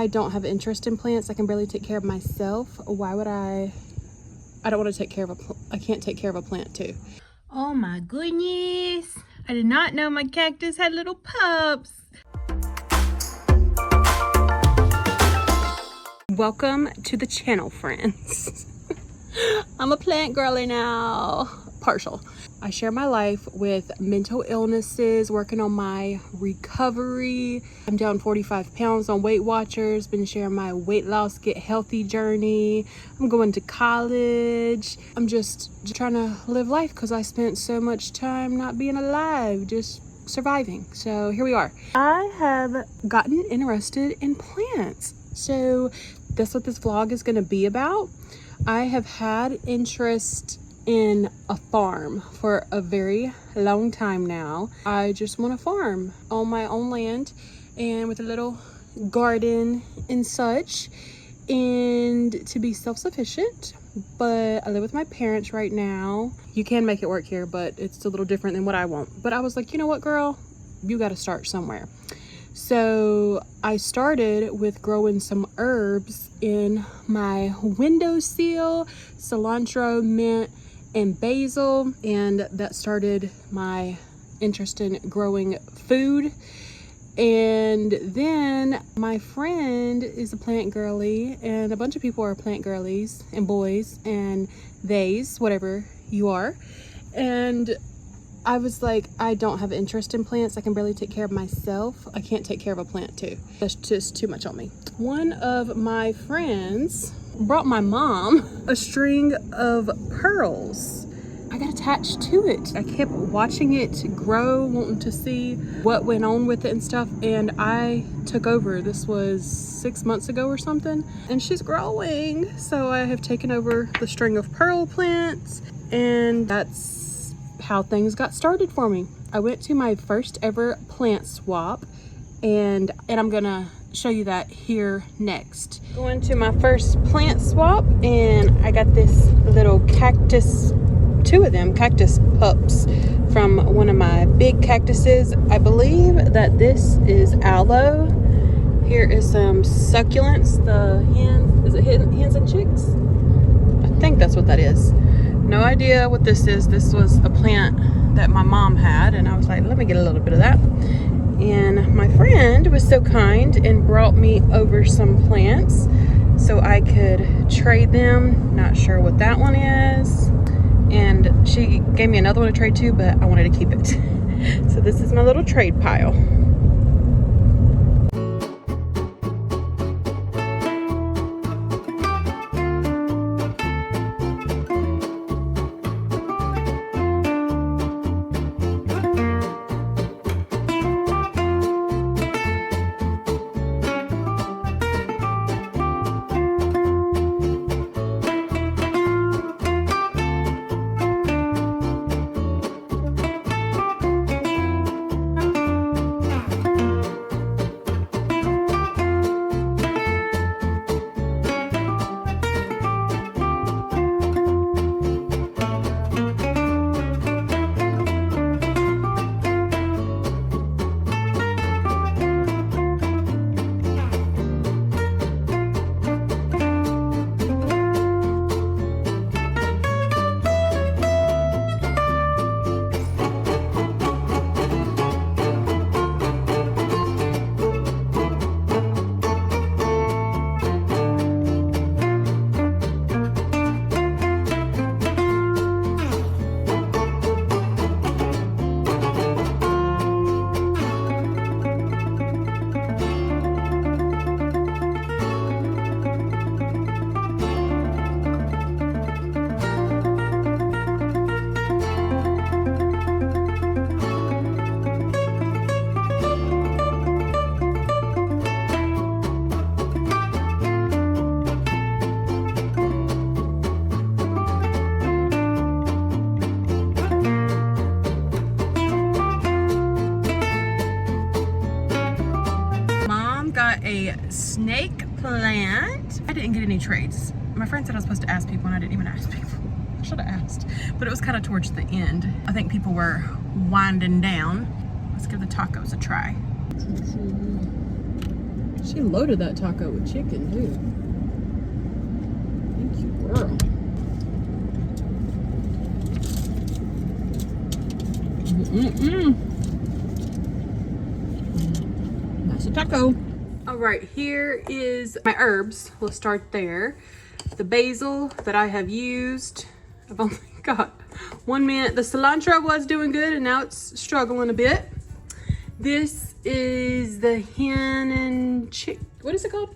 I don't have interest in plants. I can barely take care of myself. Why would I don't want to take care of I can't take care of a plant too. Oh my goodness. I did not know my cactus had little pups. Welcome to the channel, friends. I'm a plant girly now. Partial. I share my life with mental illnesses, working on my recovery. I'm down 45 pounds on Weight Watchers, been sharing my weight loss, get healthy journey. I'm going to college. I'm just trying to live life because I spent so much time not being alive, just surviving. So here we are. I have gotten interested in plants. So that's what this vlog is going to be about. I have had interest in a farm for a very long time now. I just want to farm on my own land and with a little garden and such, and to be self-sufficient. But I live with my parents right now. You can make it work here, but it's a little different than what I want. But I was like, you know what, girl, you got to start somewhere. So I started with growing some herbs in my windowsill, cilantro, mint, and basil, and that started my interest in growing food. And then my friend is a plant girly, and a bunch of people are plant girlies and boys and theys, whatever you are. And I was like, I don't have interest in plants. I can barely take care of myself. I can't take care of a plant too. That's just too much on me. One of my friends brought my mom a string of pearls. I got attached to it. I kept watching it grow, wanting to see what went on with it and stuff. And I took over. This was 6 months ago or something. And she's growing. So I have taken over the string of pearl plants. And that's how things got started for me. I went to my first ever plant swap, and I'm gonna show you that here next. Going to my first plant swap, and I got this little cactus, two of them cactus pups from one of my big cactuses. I believe that this is aloe. Here is some succulents, the hens, is it hens and chicks? I think that's what that is. No idea what this is. This was a plant that my mom had, and I was like, let me get a little bit of that. And my friend was so kind and brought me over some plants so I could trade them. Not sure what that one is. And she gave me another one to trade too, but I wanted to keep it. So this is my little trade pile. Snake plant. I didn't get any trades. My friend said I was supposed to ask people, and I didn't even ask people. I should have asked, but it was kind of towards the end. I think people were winding down. Let's give the tacos a try. She loaded that taco with chicken, too. Thank you, girl. That's a taco. All right, here is my herbs. We'll start there. The basil that I have used. I've only got 1 minute. The cilantro was doing good and now it's struggling a bit. This is the hen and chick. What is it called?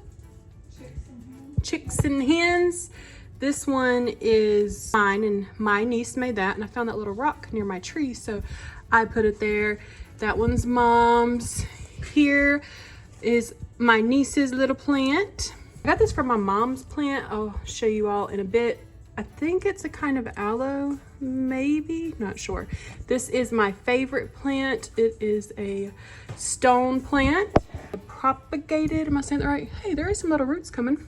Chicks and hens. This one is mine and my niece made that, and I found that little rock near my tree, so I put it there. That one's mom's. Here is my niece's little plant. I got this from my mom's plant. I'll show you all in a bit. I think it's a kind of aloe, maybe, not sure. This is my favorite plant. It is a stone plant. Propagated, am I saying that right? Hey, there is some little roots coming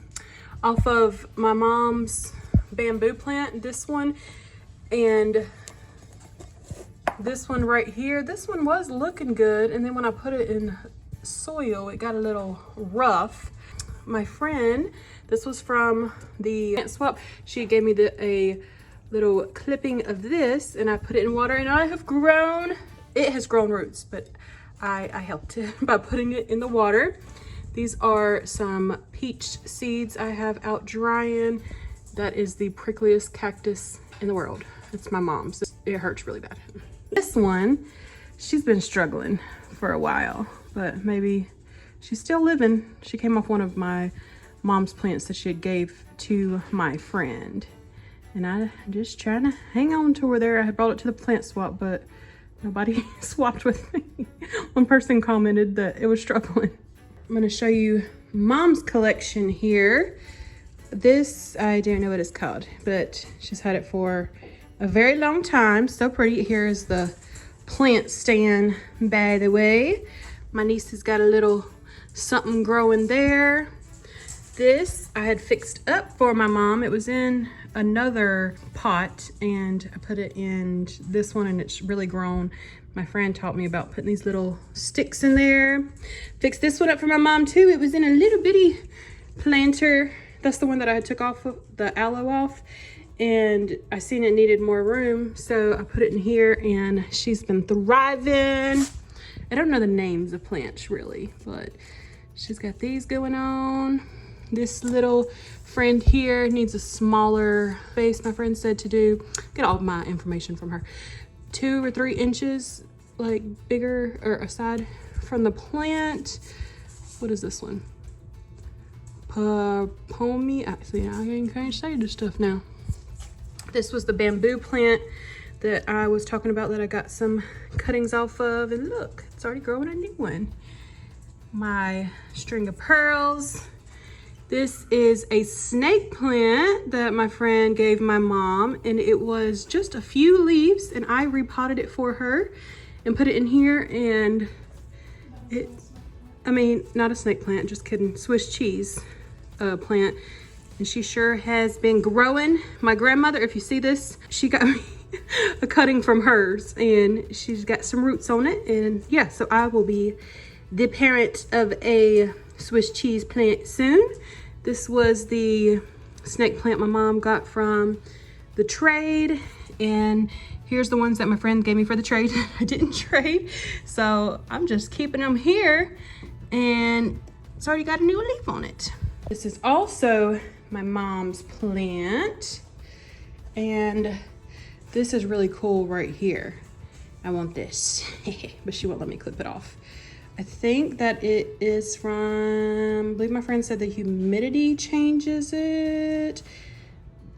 off of my mom's bamboo plant. This one and this one right here. This one was looking good, and then when I put it in soil, it got a little rough. My friend, this was from the plant swap. She gave me a little clipping of this, and I put it in water, and I have grown. It has grown roots, but I helped it by putting it in the water. These are some peach seeds I have out drying. That is the prickliest cactus in the world. It's my mom's. It hurts really bad. This one, she's been struggling for a while, but maybe she's still living. She came off one of my mom's plants that she had gave to my friend. And I just trying to hang on to her there. I had brought it to the plant swap, but nobody swapped with me. One person commented that it was struggling. I'm gonna show you mom's collection here. This, I don't know what it's called, but she's had it for a very long time. So pretty. Here is the plant stand, by the way. My niece has got a little something growing there. This I had fixed up for my mom. It was in another pot and I put it in this one and it's really grown. My friend taught me about putting these little sticks in there. Fixed this one up for my mom too. It was in a little bitty planter. That's the one that I had took off of the aloe off, and I seen it needed more room, so I put it in here and she's been thriving. I don't know the names of plants really, but she's got these going on. This little friend here needs a smaller space. My friend said to do, get all of my information from her, 2 or 3 inches like bigger or aside from the plant. What is this one? Pomi. See, I can't say this stuff now. This was the bamboo plant that I was talking about that I got some cuttings off of, and look, it's already growing a new one. My string of pearls. This is a snake plant that my friend gave my mom, and it was just a few leaves, and I repotted it for her and put it in here, and I mean, not a snake plant, just kidding, Swiss cheese plant. And she sure has been growing. My grandmother, if you see this, she got me a cutting from hers, and she's got some roots on it. And yeah, so I will be the parent of a Swiss cheese plant soon. This was the snake plant my mom got from the trade, and here's the ones that my friend gave me for the trade. I didn't trade, so I'm just keeping them here, and it's already got a new leaf on it. This is also my mom's plant, and this is really cool right here. I want this, but she won't let me clip it off. I think that it is from, I believe my friend said the humidity changes it.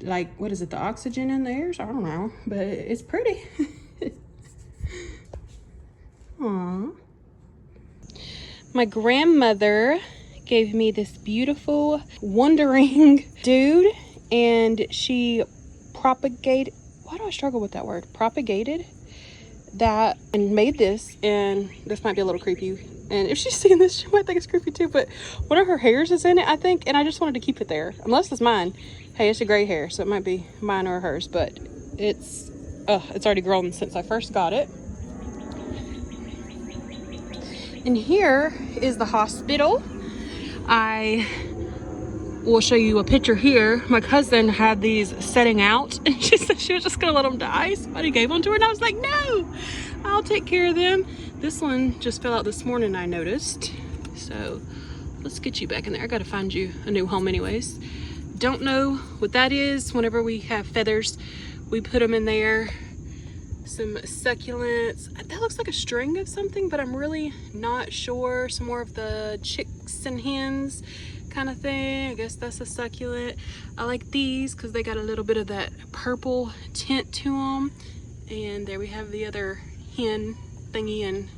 Like, what is it, the oxygen in the air? I don't know, but it's pretty. Aww. My grandmother gave me this beautiful wandering dude, and she propagated, why do I struggle with that word? Propagated that and made this, and this might be a little creepy, and if she's seeing this she might think it's creepy too, but one of her hairs is in it, I think, and I just wanted to keep it there, unless it's mine. Hey, it's a gray hair, so it might be mine or hers, but it's already grown since I first got it. And here is the hospital. I will show you a picture here. My cousin had these setting out and she said she was just gonna let them die. Somebody gave them to her and I was like, no, I'll take care of them. This one just fell out this morning, I noticed. So let's get you back in there. I gotta find you a new home anyways. Don't know what that is. Whenever we have feathers, we put them in there. Some succulents. That looks like a string of something, but I'm really not sure. Some more of the chicks and hens kind of thing. I guess that's a succulent. I like these because they got a little bit of that purple tint to them. And there we have the other hen thingy, and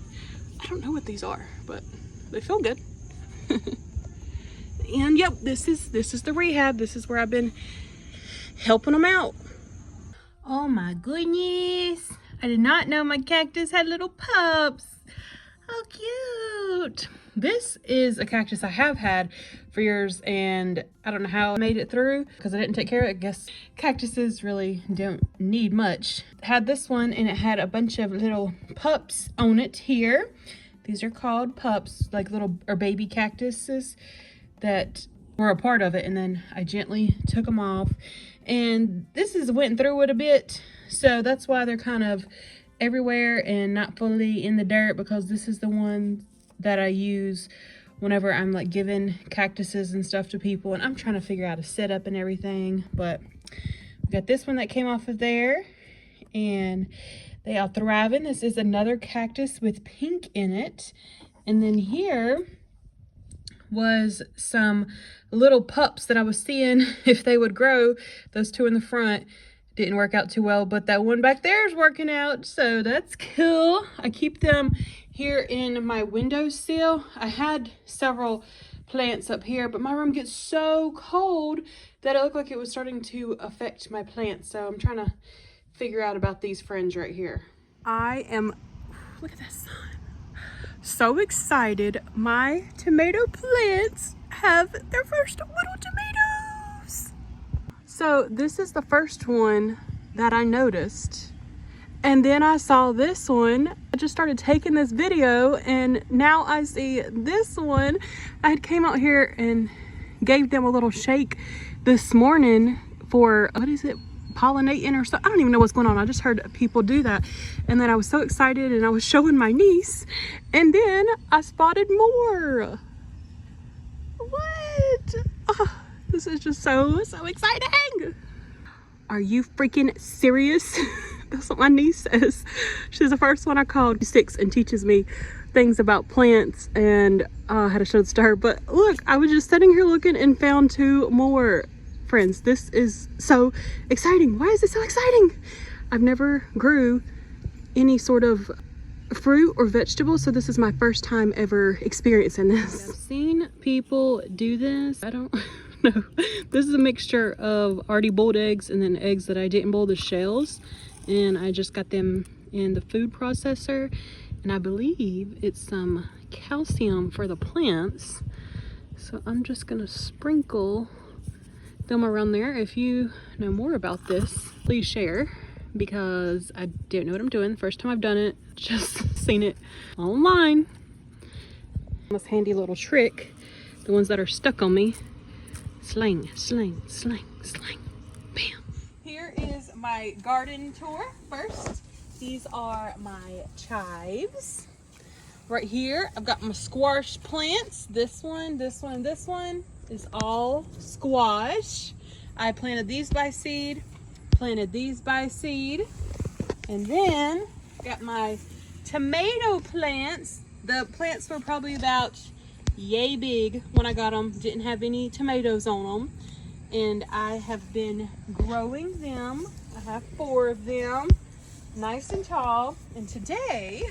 I don't know what these are, but they feel good. And yep, this is the rehab. This is where I've been helping them out. Oh my goodness. I did not know my cactus had little pups. How cute. This is a cactus I have had for years, and I don't know how I made it through because I didn't take care of it. I guess cactuses really don't need much. Had this one and it had a bunch of little pups on it here. These are called pups, like little or baby cactuses that were a part of it, and then I gently took them off. And this is went through it a bit, so that's why they're kind of everywhere and not fully in the dirt, because this is the one that I use whenever I'm like giving cactuses and stuff to people, and I'm trying to figure out a setup and everything. But we got this one that came off of there, and they are thriving. This is another cactus with pink in it. And then here was some little pups that I was seeing if they would grow. Those two in the front didn't work out too well, but that one back there is working out, so that's cool. I keep them here in my windowsill. I had several plants up here, but my room gets so cold that it looked like it was starting to affect my plants, so I'm trying to figure out about these friends right here. I am, look at that sun. So excited. My tomato plants have their first little tomatoes. So this is the first one that I noticed, and then I saw this one. I just started taking this video, and now I see this one. I had came out here and gave them a little shake this morning for, what is it, pollinating or something. I don't even know what's going on. I just heard people do that, and then I was so excited and I was showing my niece, and then I spotted more. What? Oh, this is just so exciting. Are you freaking serious? That's what my niece says. She's the first one I called. She's 6 and teaches me things about plants, and I had to show this to her. But look, I was just sitting here looking and found 2 more. Friends, this is so exciting. Why is it so exciting? I've never grew any sort of fruit or vegetable, so this is my first time ever experiencing this. I've seen people do this. I don't know. This is a mixture of already boiled eggs and then eggs that I didn't boil the shells, and I just got them in the food processor, and I believe it's some calcium for the plants. So I'm just gonna sprinkle them around there. If you know more about this, please share, because I don't know what I'm doing. First time I've done it, just seen it online. This handy little trick, the ones that are stuck on me, sling, sling, sling, sling, bam. Here is my garden tour. First, these are my chives. Right here, I've got my squash plants. This one, this one, this one is all squash. I planted these by seed, planted these by seed, and then got my tomato plants. The plants were probably about yay big when I got them, didn't have any tomatoes on them, and I have been growing them. I have 4 of them, nice and tall, and today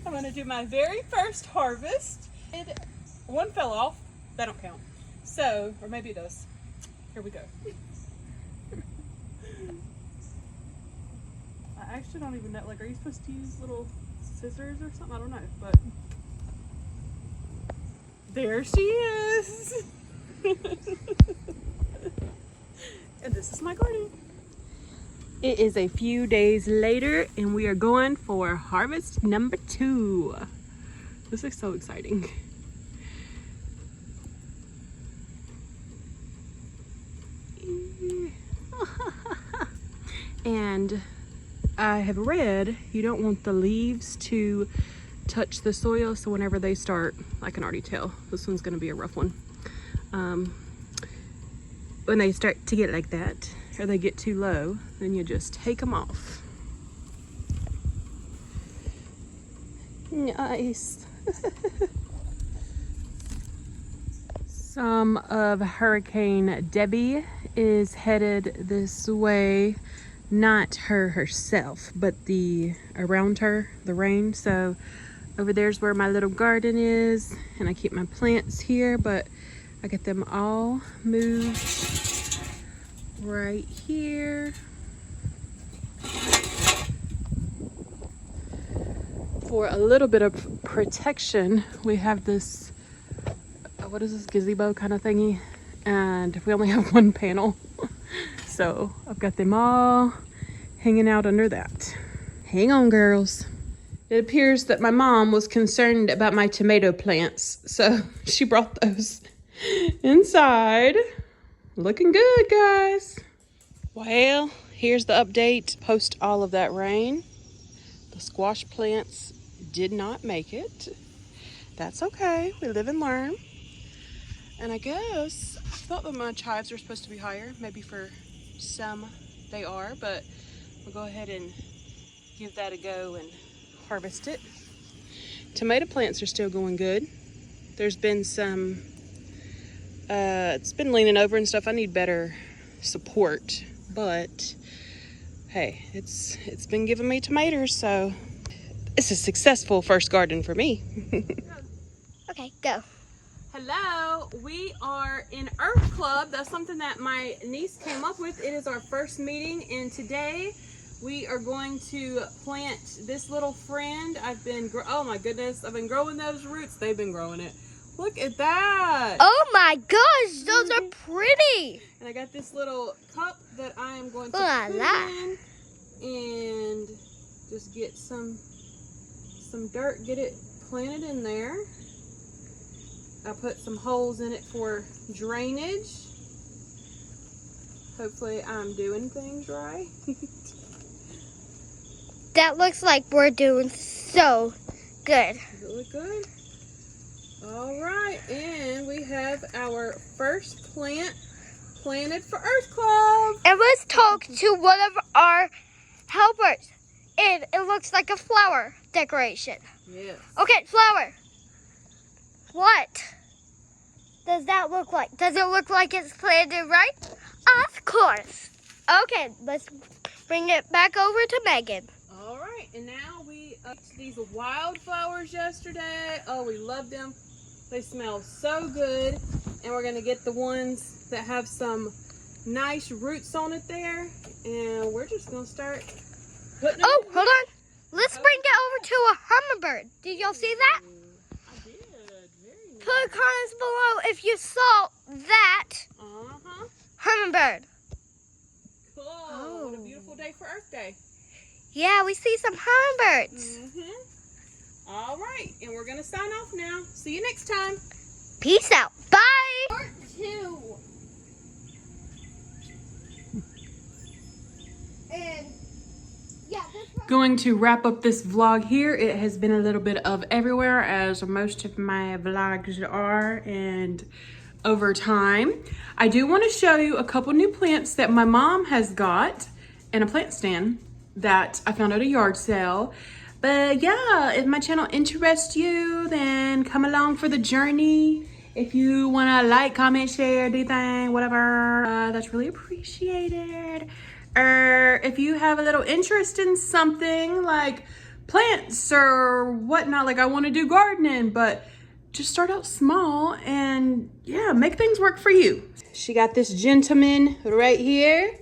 I'm going to do my very first harvest. One fell off, that don't count. So, or maybe it does. Here we go. I actually don't even know, like, are you supposed to use little scissors or something? I don't know, but there she is. And this is my garden. It is a few days later, and we are going for harvest number 2. This is so exciting. And I have read you don't want the leaves to touch the soil, so whenever they start, I can already tell this one's going to be a rough one. When they start to get like that, or they get too low, then you just take them off. Nice. Some of Hurricane Debbie is headed this way. Not her herself, but around her, the rain. So over there's where my little garden is, and I keep my plants here, but I get them all moved right here. For a little bit of protection, we have this, what is this, gazebo kind of thingy, and we only have one panel. So I've got them all hanging out under that. Hang on, girls. It appears that my mom was concerned about my tomato plants, so she brought those inside. Looking good, guys. Well, here's the update post all of that rain. The squash plants did not make it. That's okay, we live and learn. And I guess I thought that my chives were supposed to be higher. Maybe for some they are, but we'll go ahead and give that a go and harvest it. Tomato plants are still going good. There's been some, it's been leaning over and stuff. I need better support, but hey, it's been giving me tomatoes, so it's a successful first garden for me. Okay, go. Hello, we are in Earth Club. That's something that my niece came up with. It is our first meeting, and today we are going to plant this little friend. Oh my goodness, I've been growing those roots. They've been growing it. Look at that. Oh my gosh, those are pretty. And I got this little cup that I am going to put in and just get some dirt, get it planted in there. I put some holes in it for drainage. Hopefully I'm doing things right. That looks like we're doing so good. Does it look good? All right, and we have our first plant planted for Earth Club. And let's talk to one of our helpers. And it looks like a flower decoration. Yes. Okay, flower. What does that look like? Does it look like it's planted right? Of course. Okay, let's bring it back over to Megan. All right, and now we upped these wildflowers yesterday. Oh, we love them. They smell so good. And we're gonna get the ones that have some nice roots on it there. And we're just gonna start putting them in. Hold on. Let's bring it over to a hummingbird. Did y'all see that? I did. Very nice. Put comments below if you saw that hummingbird. Cool. Oh. What a beautiful day for Earth Day. Yeah, we see some hummingbirds. All right, and we're gonna sign off now. See you next time. Peace out. Bye. Part 2. And yeah, going to wrap up this vlog here. It has been a little bit of everywhere, as most of my vlogs are, and over time. I do want to show you a couple new plants that my mom has got in a plant stand that I found at a yard sale. But yeah, if my channel interests you, then come along for the journey. If you want to like, comment, share, do thing, whatever, that's really appreciated. Or if you have a little interest in something like plants or whatnot, like I want to do gardening, but just start out small and yeah, make things work for you. She got this gentleman right here.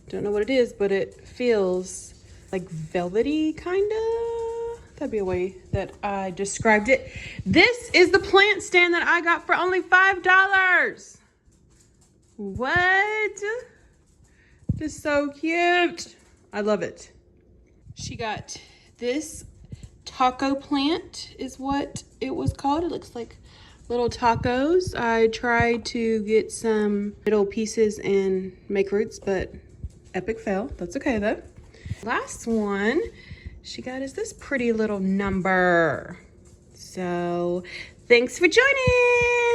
Don't know what it is, but it feels like velvety, kind of. That'd be a way that I described it. This is the plant stand that I got for only $5. What? This is so cute. I love it. She got this taco plant is what it was called. It looks like little tacos. I tried to get some little pieces and make roots, but Epic fail. That's okay though. Last one she got is this pretty little number. So thanks for joining.